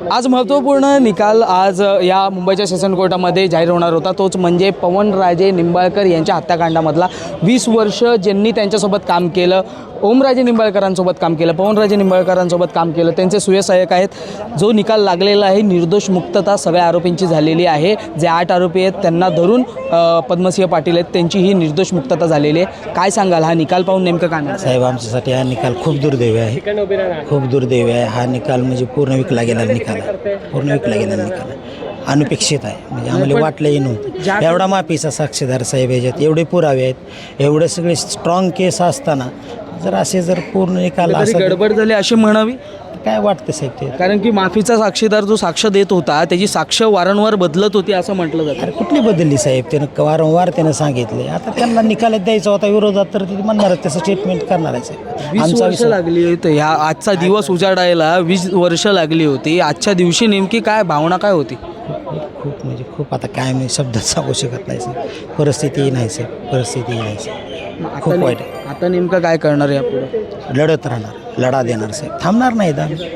आज महत्त्वपूर्ण निकाल आज या मुंबईच्या सेशन कोर्टामध्ये जाहीर होणार होता। तोच म्हणजे पवनराजे निंबाळकर यांच्या हत्याकांडामधला 20 वर्ष ज्यांनी त्यांच्यासोबत काम केलं, ओमराजे निंबाळकरांसोबत काम केलं, पवनराजे निंबाळकरांसोबत काम केलं, त्यांचे सुयसहाय्यक आहेत। जो निकाल लागलेला आहे निर्दोष मुक्तता सगळ्या आरोपींची झालेली आहे। जे 8 आरोपी आहेत त्यांना धरून पद्मसिंह पाटील आहेत त्यांची ही निर्दोष मुक्तता झालेली आहे। काय सांगाल हा निकाल पाहून नेमकं काय म्हणाल? साहेब, आमच्यासाठी हा निकाल खूप दुर्दैवी आहे, खूप दुर्दैवी आहे। हा निकाल म्हणजे पूर्ण विकला गेला निकाल आहे, पूर्ण विकला गेला निकाल आहे। अनपेक्षित आहे, म्हणजे आम्हाला वाटलंही नव्हतं एवढा माफीचा साक्षीदार साहेब याच्यात, एवढे पुरावे आहेत, एवढे सगळे स्ट्रॉंग केस असताना जर पूर्ण निकाल असं गडबड झाली अशी म्हणावी काय वाटतं साहेब ते? कारण की माफीचा साक्षीदार जो साक्ष देत होता त्याची साक्ष वारंवार बदलत होती असं म्हटलं जातं। अरे कुठली बदलली साहेब? त्यानं वारंवार त्यानं सांगितले, आता त्यांना निकाल द्यायचा होता विरोधात तर ते म्हणणार त्याचं स्टेटमेंट करणार आहे साहेब। 20 वर्ष लागली होती ह्या आजचा दिवस उजाडायला, 20 वर्ष लागली होती। आजच्या दिवशी नेमकी काय भावना काय होती? खूप म्हणजे खूप आता काय मी शब्दात सांगू शकत नाही साहेब। परिस्थितीही नाही साहेब, परिस्थितीही नाही साहेब, खूप वाईट आहे। आता नेमकं काय करणार यापुढे? लढत राहणार, लढा देणार साहेब, थांबणार नाहीत आम्ही।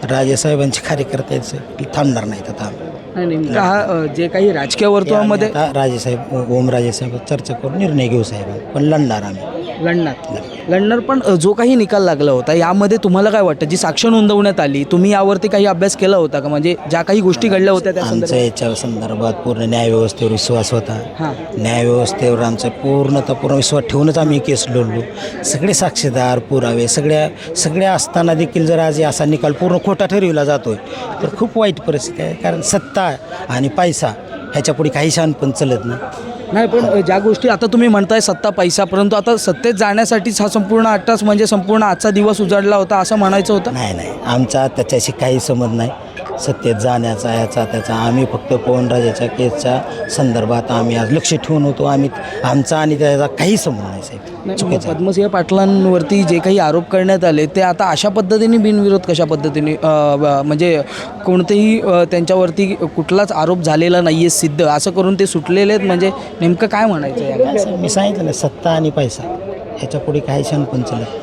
राजेसाहेबांचे कार्यकर्ते आहेत साहेब, थांबणार नाहीत आता आम्ही। नेमका हा जे काही राजकीय वर्तुळामध्ये आता राजेसाहेब, ओमराजेसाहेब चर्चा करून निर्णय घेऊ साहेब, पण लढणार आम्ही, लढणार। पण जो काही निकाल लागला होता यामध्ये तुम्हाला काय वाटतं, जी साक्ष नोंदवण्यात आली, तुम्ही यावरती काही अभ्यास केला होता का? म्हणजे ज्या काही गोष्टी घडल्या होत्या त्या आमच्या याच्या संदर्भात पूर्ण न्यायव्यवस्थेवर विश्वास होता। न्यायव्यवस्थेवर आमचा पूर्ण विश्वास ठेवूनच आम्ही केस लढलो। सगळे साक्षीदार, पुरावे सगळ्या असताना देखील जर आज असा निकाल पूर्ण खोटा ठरविला जातोय तर खूप वाईट परिस्थिती आहे। कारण सत्ता आणि पैसा ह्याच्या पुढे काही शानपण चलत नाही। पण ज्या गोष्टी आता तुम्ही म्हणताय सत्ता पैसा, परंतु आता सत्तेत जाण्यासाठीच हा संपूर्ण अट्टास म्हणजे संपूर्ण आजचा दिवस उजाडला होता असं म्हणायचं होतं? नाही, आमचा त्याच्याशी काही संबंध नाही सत्तेत जाण्याचा ह्याचा त्याचा। आम्ही फक्त पवनराजेच्या केसच्या संदर्भात आम्ही आज लक्ष ठेवून होतो। आमचा आणि त्याचा काही संबंध नाही साहेब। पद्मसिंह पाटलांवरती जे काही आरोप करण्यात आले ते आता अशा पद्धतीने बिनविरोध कशा पद्धतीने म्हणजे कोणतेही त्यांच्यावरती कुठलाच आरोप झालेला नाही आहे सिद्ध असं करून ते सुटलेले आहेत, म्हणजे नेमकं काय म्हणायचं याला? मी सांगितलं ना, सत्ता आणि पैसा ह्याच्या पुढे काही क्षणपण चलत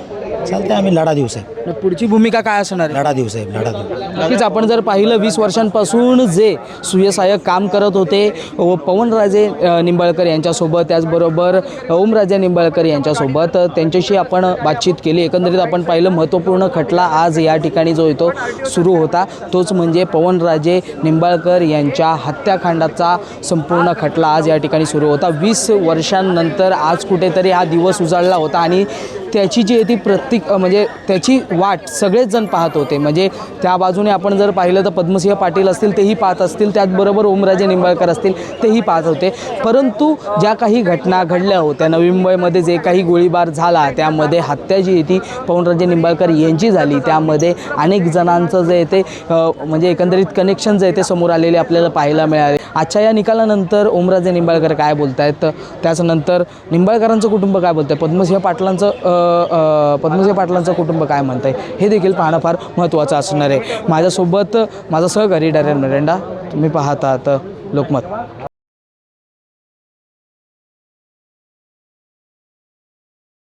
चालते। आम्ही लढा देऊ साहेब। पुढची भूमिका काय असणार? लढा देऊ साहेब, लढा देऊ। नक्कीच आपण जर पाहिलं 20 वर्षांपासून जे सुयसहाय्यक काम करत होते पवनराजे निंबाळकर यांच्यासोबत, त्याचबरोबर ओमराजे निंबाळकर यांच्यासोबत, त्यांच्याशी आपण बातचीत केली। एकंदरीत आपण पाहिलं महत्त्वपूर्ण खटला आज या ठिकाणी जो येतो सुरू होता, तोच म्हणजे पवनराजे निंबाळकर यांच्या हत्याकांडाचा संपूर्ण खटला आज या ठिकाणी सुरू होता। 20 वर्षांनंतर आज कुठेतरी हा दिवस उजाडला होता आणि त्याची जी आहे ती म्हणजे त्याची वाट सगळेच जण पाहत होते। म्हणजे त्या बाजूने आपण जर पाहिलं तर पद्मसिंह पाटील असतील तेही पाहत असतील, त्याचबरोबर ओमराजे निंबाळकर असतील तेही पाहत होते। परंतु ज्या काही घटना घडल्या होत्या, नवी मुंबईमध्ये जे काही गोळीबार झाला त्यामध्ये हत्या जी आहे ती पवनराजे निंबाळकर यांची झाली, त्यामध्ये अनेक जणांचं जे आहे ते म्हणजे एकंदरीत कनेक्शन जे आहे ते समोर आलेले आपल्याला पाहायला मिळाले। आजच्या या निकालानंतर ओमराजे निंबाळकर काय बोलत आहेत, त्याच्यानंतर निंबाळकरांचं कुटुंब काय बोलतं आहे, पद्मसिंह पाटलांचं कुटुंब काय म्हणतं आहे, हे देखील पाहणं फार महत्त्वाचं असणार आहे। माझ्यासोबत माझा सहकारी डायरेक्टर नरेंडा, तुम्ही पाहतात लोकमत।